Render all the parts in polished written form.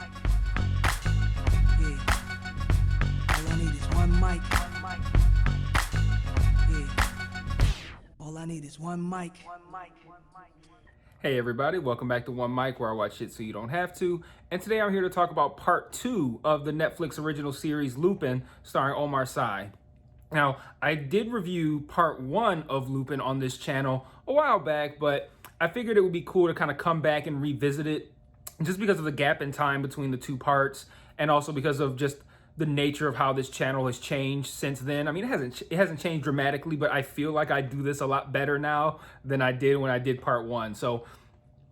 Yeah. All I need is one mic. Yeah. All I need is one mic. Hey everybody, welcome back to One Mic, where I watch shit so you don't have to. And today I'm here to talk about part 2 of the Netflix original series Lupin, starring Omar Sy. Now, I did review part 1 of Lupin on this channel a while back, but I figured it would be cool to kind of come back and revisit it just because of the gap in time between the two parts, and also because of just the nature of how this channel has changed since then. I mean, it hasn't changed dramatically, but I feel like I do this a lot better now than I did when I did part 1. So,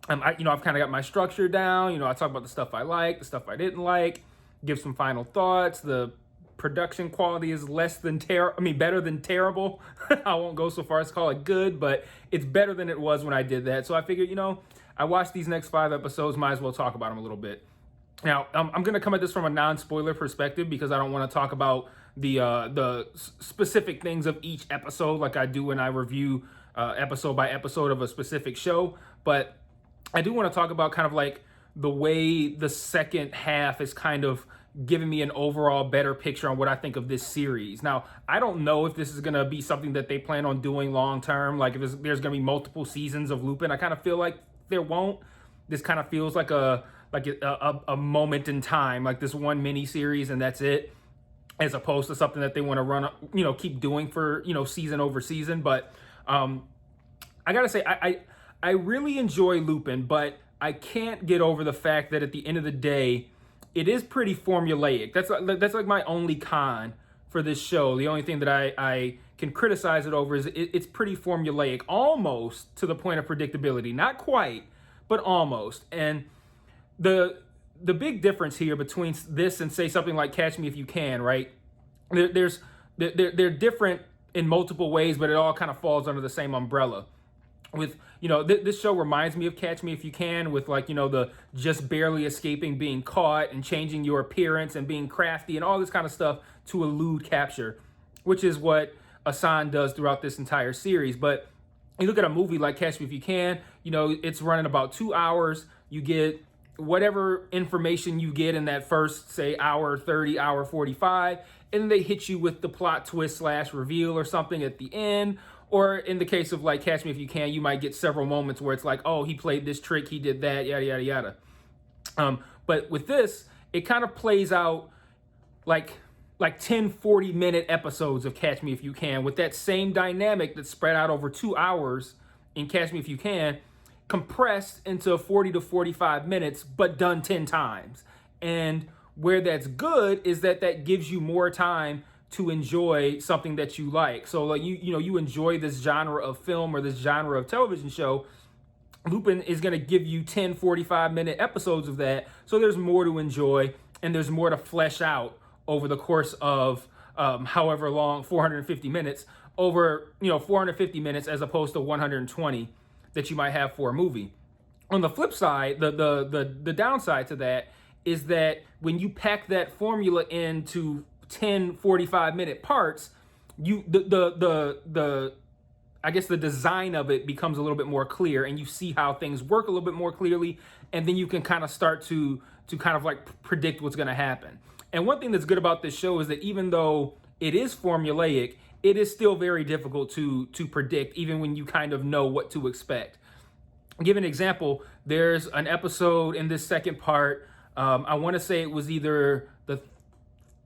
I've kind of got my structure down. I talk about the stuff I like, the stuff I didn't like, give some final thoughts. The production quality is better than terrible. I won't go so far as to call it good, but it's better than it was when I did that. So I figured, I watched these next 5 episodes, might as well talk about them a little bit. Now, I'm going to come at this from a non-spoiler perspective because I don't want to talk about the specific things of each episode like I do when I review episode by episode of a specific show. But I do want to talk about kind of like the way the second half is kind of giving me an overall better picture on what I think of this series. Now, I don't know if this is going to be something that they plan on doing long term, like if there's going to be multiple seasons of Lupin. I kind of feel like there won't. This kind of feels like a moment in time, like this one mini series and that's it, as opposed to something that they want to run, keep doing for, season over season. But I gotta say, I really enjoy Lupin, but I can't get over the fact that at the end of the day, it is pretty formulaic. That's like my only con for this show. The only thing that I can criticize it over is it's pretty formulaic, almost to the point of predictability. Not quite, but almost. And the big difference here between this and say something like Catch Me If You Can, right? They're different in multiple ways, but it all kind of falls under the same umbrella. With, this show reminds me of Catch Me If You Can, with the just barely escaping being caught and changing your appearance and being crafty and all this kind of stuff to elude capture, which is what Asan does throughout this entire series. But you look at a movie like Catch Me If You Can, it's running about 2 hours. You get whatever information you get in that first, say, hour 30, hour 45, and then they hit you with the plot twist / reveal or something at the end. Or in the case of like Catch Me If You Can, you might get several moments where it's like, oh, he played this trick, he did that, yada, yada, yada. But with this, it kind of plays out like 10, 40-minute episodes of Catch Me If You Can, with that same dynamic that's spread out over 2 hours in Catch Me If You Can, compressed into 40 to 45 minutes, but done 10 times. And where that's good is that gives you more time to enjoy something that you like. So like you enjoy this genre of film or this genre of television show, Lupin is going to give you 10 45-minute episodes of that. So there's more to enjoy and there's more to flesh out over the course of however long, 450 minutes, over 450 minutes as opposed to 120 that you might have for a movie. On the flip side, the downside to that is that when you pack that formula into 10 45-minute parts, I guess the design of it becomes a little bit more clear, and you see how things work a little bit more clearly, and then you can kind of start to kind of like predict what's going to happen. And one thing that's good about this show is that even though it is formulaic, it is still very difficult to predict, even when you kind of know what to expect. I'll give an example. There's an episode in this second part. I want to say it was either the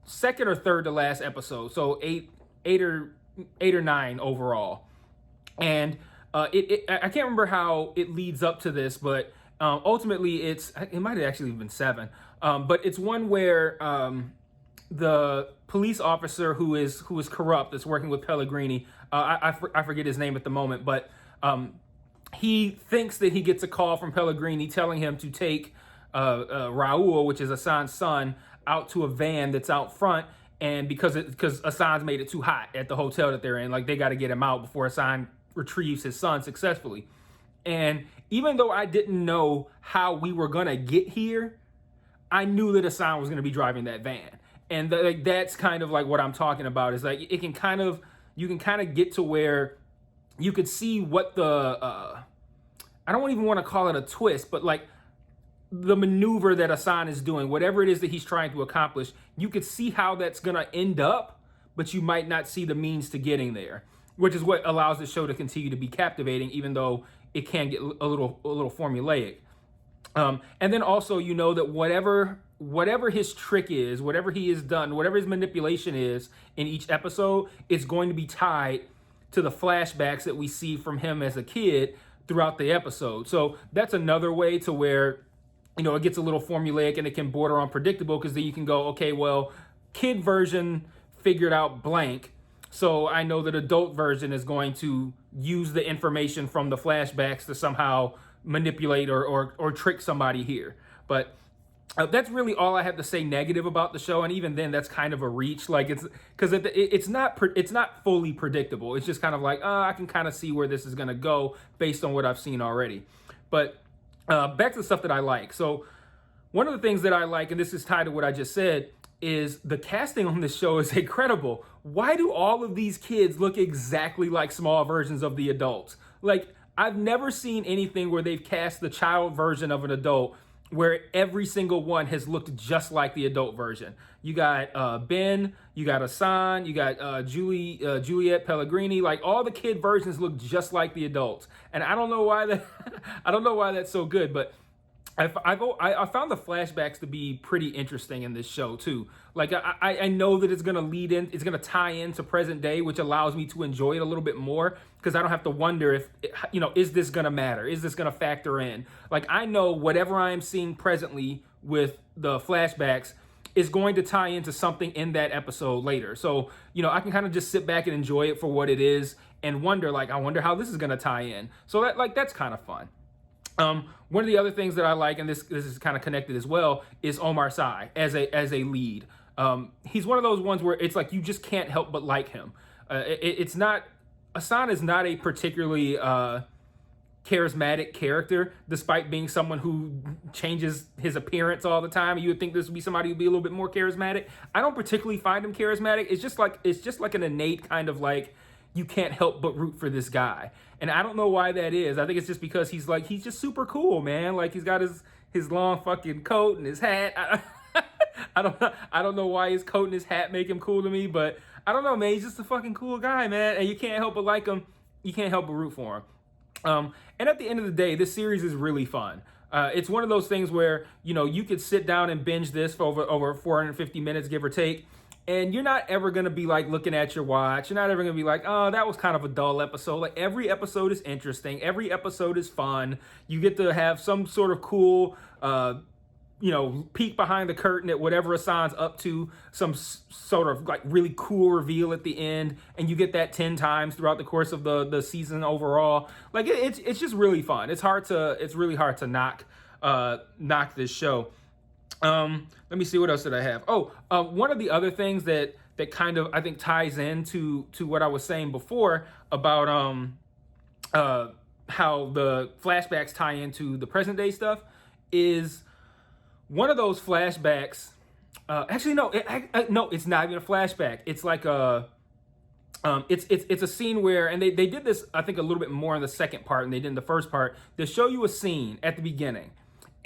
second or third to last episode, so eight or 9 overall. And I can't remember how it leads up to this, but ultimately it might have actually been 7. But it's one where the police officer who is corrupt, that's working with Pellegrini, I forget his name at the moment, but he thinks that he gets a call from Pellegrini telling him to take Raul, which is Asan's son, out to a van that's out front, and because Asan's made it too hot at the hotel that they're in, like they got to get him out before Asan retrieves his son successfully. And even though I didn't know how we were gonna get here, I knew that Asan was gonna be driving that van, and that's kind of like what I'm talking about. Is like you can kind of get to where you could see what the I don't even want to call it a twist, but like the maneuver that Hassan is doing, whatever it is that he's trying to accomplish, you could see how that's going to end up, but you might not see the means to getting there, which is what allows the show to continue to be captivating, even though it can get a little formulaic. And then also, you know, that whatever his trick is, whatever he has done, whatever his manipulation is in each episode, it's going to be tied to the flashbacks that we see from him as a kid throughout the episode. So that's another way to where, you know, it gets a little formulaic and it can border on predictable, because then you can go, okay, well, kid version figured out blank, so I know that adult version is going to use the information from the flashbacks to somehow manipulate or trick somebody here. But that's really all I have to say negative about the show, and even then, that's kind of a reach. Like, it's because it's not fully predictable. It's just kind of like, I can kind of see where this is going to go based on what I've seen already. But back to the stuff that I like. So one of the things that I like, and this is tied to what I just said, is the casting on this show is incredible. Why do all of these kids look exactly like small versions of the adults? Like, I've never seen anything where they've cast the child version of an adult where every single one has looked just like the adult version. You got Ben, you got Hassan, you got Juliet Pellegrini. Like, all the kid versions look just like the adults, and I don't know why that. I don't know why that's so good, but I found the flashbacks to be pretty interesting in this show too. Like, I know that it's gonna lead in, it's gonna tie into present day, which allows me to enjoy it a little bit more, because I don't have to wonder if, you know, is this gonna matter? Is this gonna factor in? Like, I know whatever I am seeing presently with the flashbacks is going to tie into something in that episode later. So, you know, I can kind of just sit back and enjoy it for what it is and wonder, like, I wonder how this is gonna tie in. So that's kind of fun. One of the other things that I like, and this is kind of connected as well, is Omar Sy as a lead. He's one of those ones where it's like you just can't help but like him. It's not, Hassan is not a particularly charismatic character, despite being someone who changes his appearance all the time. You would think this would be somebody who'd be a little bit more charismatic. I don't particularly find him charismatic. It's just like an innate kind of like, you can't help but root for this guy. And I don't know why that is. I think it's just because he's just super cool, man. Like, he's got his long fucking coat and his hat. I don't know why his coat and his hat make him cool to me, but I don't know, man. He's just a fucking cool guy, man. And you can't help but like him. You can't help but root for him. And at the end of the day, this series is really fun. It's one of those things where, you know, you could sit down and binge this for over 450 minutes, give or take. And you're not ever going to be like looking at your watch. You're not ever going to be like, oh, that was kind of a dull episode. Like, every episode is interesting. Every episode is fun. You get to have some sort of cool, you know, peek behind the curtain at whatever Hassan's up to, some sort of like really cool reveal at the end. And you get that 10 times throughout the course of the season overall. Like, it's just really fun. It's really hard to knock this show. Let me see, what else did I have? One of the other things that kind of, I think, ties into what I was saying before about how the flashbacks tie into the present day stuff is one of those flashbacks. Actually, no, no, it's not even a flashback. It's like it's a scene where, and they did this, I think, a little bit more in the second part than they did in the first part. They show you a scene at the beginning.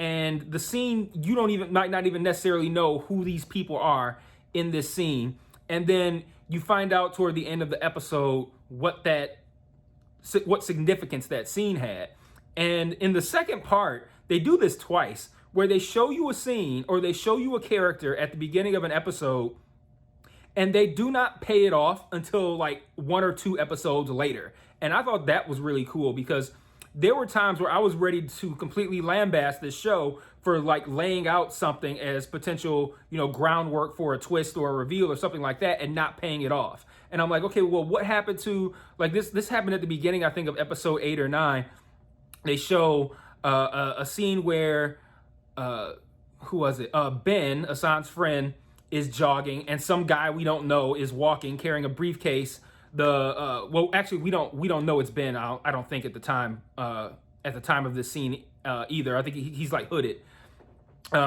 And the scene, you might not even necessarily know who these people are in this scene. And then you find out toward the end of the episode what significance that scene had. And in the second part, they do this twice, where they show you a scene or they show you a character at the beginning of an episode, and they do not pay it off until like 1 or 2 episodes later. And I thought that was really cool, because there were times where I was ready to completely lambast this show for like laying out something as potential, you know, groundwork for a twist or a reveal or something like that, and not paying it off. And I'm like, okay, well, what happened to, like, this happened at the beginning, I think, of episode 8 or 9. They show a scene where, who was it? Ben, Hassan's friend, is jogging, and some guy we don't know is walking carrying a briefcase. Well, actually, we don't know it's Ben. I don't think at the time of this scene either. I think he's like hooded.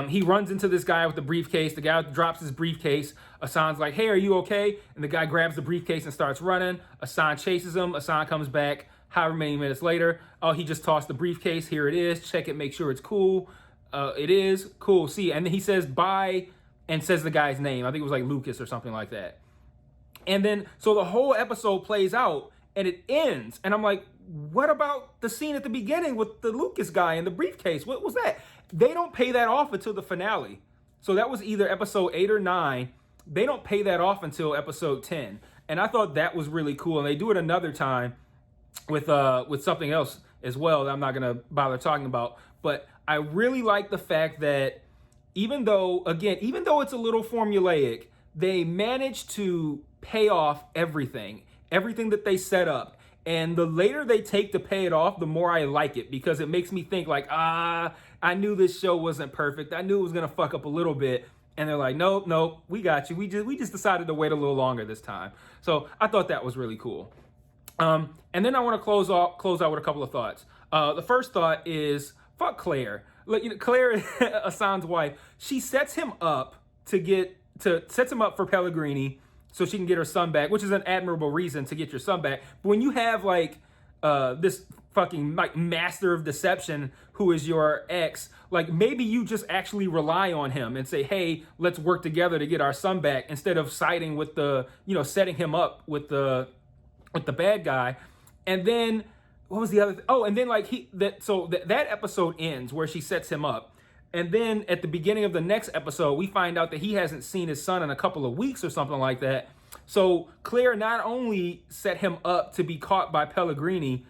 He runs into this guy with the briefcase. The guy drops his briefcase. Hassan's like, "Hey, are you okay?" And the guy grabs the briefcase and starts running. Hassan chases him. Hassan comes back however many minutes later. Oh, he just tossed the briefcase. Here it is. Check it. Make sure it's cool. It is cool. See, and then he says bye and says the guy's name. I think it was like Lucas or something like that. And then so the whole episode plays out and it ends. And I'm like, what about the scene at the beginning with the Lucas guy in the briefcase? What was that? They don't pay that off until the finale. So that was either episode 8 or 9. They don't pay that off until episode 10. And I thought that was really cool. And they do it another time with something else as well that I'm not going to bother talking about. But I really like the fact that even though it's a little formulaic, they managed to pay off everything that they set up. And the later they take to pay it off, the more I like it, because it makes me think like, I knew this show wasn't perfect. I knew it was going to fuck up a little bit. And they're like, nope, we got you. We just decided to wait a little longer this time. So I thought that was really cool. And then I want to close out with a couple of thoughts. The first thought is, fuck Claire. Like, Claire, Hassan's wife, she sets him up for Pellegrini so she can get her son back, which is an admirable reason to get your son back. But when you have like this fucking like master of deception who is your ex, like maybe you just actually rely on him and say, hey, let's work together to get our son back, instead of siding with setting him up with the bad guy. And then what was the other and then like that episode ends where she sets him up. And then at the beginning of the next episode, we find out that he hasn't seen his son in a couple of weeks or something like that. So Claire not only set him up to be caught by Pellegrini,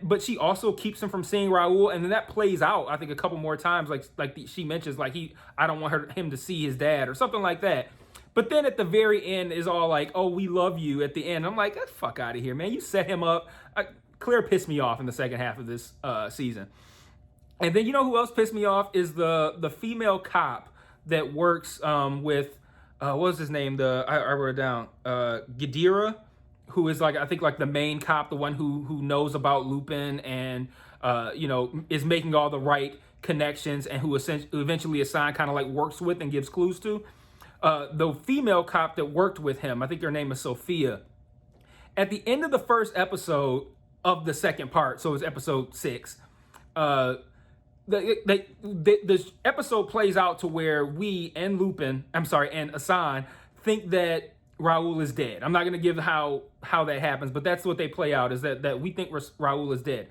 but she also keeps him from seeing Raul. And then that plays out, I think, a couple more times. She mentions like I don't want him to see his dad or something like that. But then at the very end is all like, oh, we love you at the end. I'm like, get the fuck out of here, man. You set him up. Claire pissed me off in the second half of this season. And then you know who else pissed me off is the female cop that works with what was his name? I wrote it down. Gadira, who is like I think like the main cop, the one who knows about Lupin and is making all the right connections, and who eventually Hassan kind of like works with and gives clues to. The female cop that worked with him, I think her name is Sophia. At the end of the first episode of the second part, so it's episode 6. The episode plays out to where we and and Hassan think that Raul is dead. I'm not going to give how that happens, but that's what they play out, is that we think Raul is dead.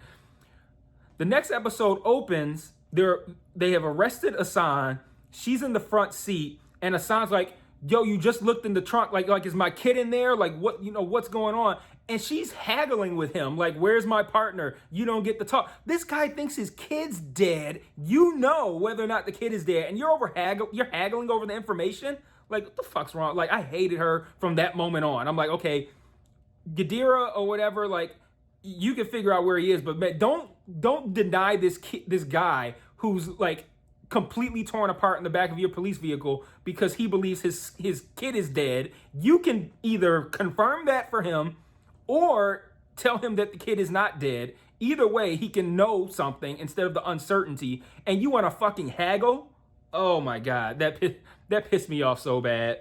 The next episode opens, they have arrested Hassan. She's in the front seat, and Hassan's like, yo, you just looked in the trunk, like is my kid in there? Like, what's going on? And she's haggling with him, like, where's my partner? You don't get to talk. This guy thinks his kid's dead. You know whether or not the kid is dead, and you're haggling over the information? Like, what the fuck's wrong? Like, I hated her from that moment on. I'm like, okay, Gadira or whatever, like, you can figure out where he is, but man, don't deny this guy who's like completely torn apart in the back of your police vehicle because he believes his kid is dead. You can either confirm that for him or tell him that the kid is not dead. Either way, he can know something instead of the uncertainty. And you want to fucking haggle? Oh my God, that pissed me off so bad.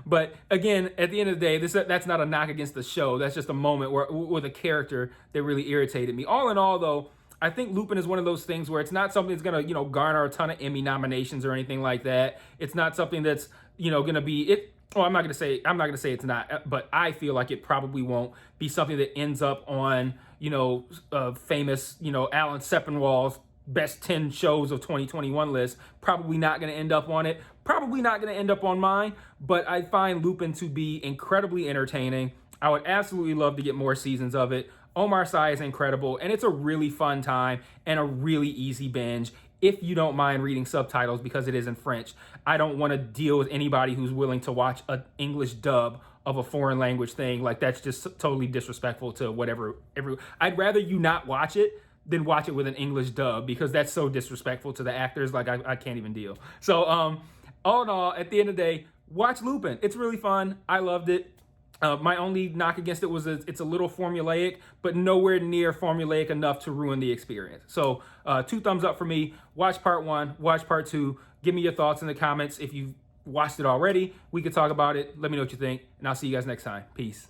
But again, at the end of the day, that's not a knock against the show. That's just a moment with a character that really irritated me. All in all, though, I think Lupin is one of those things where it's not something that's gonna, garner a ton of Emmy nominations or anything like that. It's not something that's, gonna be it. Oh, I'm not gonna say it's not, but I feel like it probably won't be something that ends up on, famous, Alan Sepinwall's best 10 shows of 2021 list. Probably not gonna end up on it. Probably not gonna end up on mine. But I find Lupin to be incredibly entertaining. I would absolutely love to get more seasons of it. Omar Sy is incredible, and it's a really fun time and a really easy binge if you don't mind reading subtitles because it is in French. I don't want to deal with anybody who's willing to watch an English dub of a foreign language thing. Like, that's just totally disrespectful to whatever. I'd rather you not watch it than watch it with an English dub because that's so disrespectful to the actors. Like, I can't even deal. So, all in all, at the end of the day, watch Lupin. It's really fun. I loved it. My only knock against it was it's a little formulaic, but nowhere near formulaic enough to ruin the experience. So 2 thumbs up for me. Watch part 1, watch part 2. Give me your thoughts in the comments. If you've watched it already, we could talk about it. Let me know what you think, and I'll see you guys next time. Peace.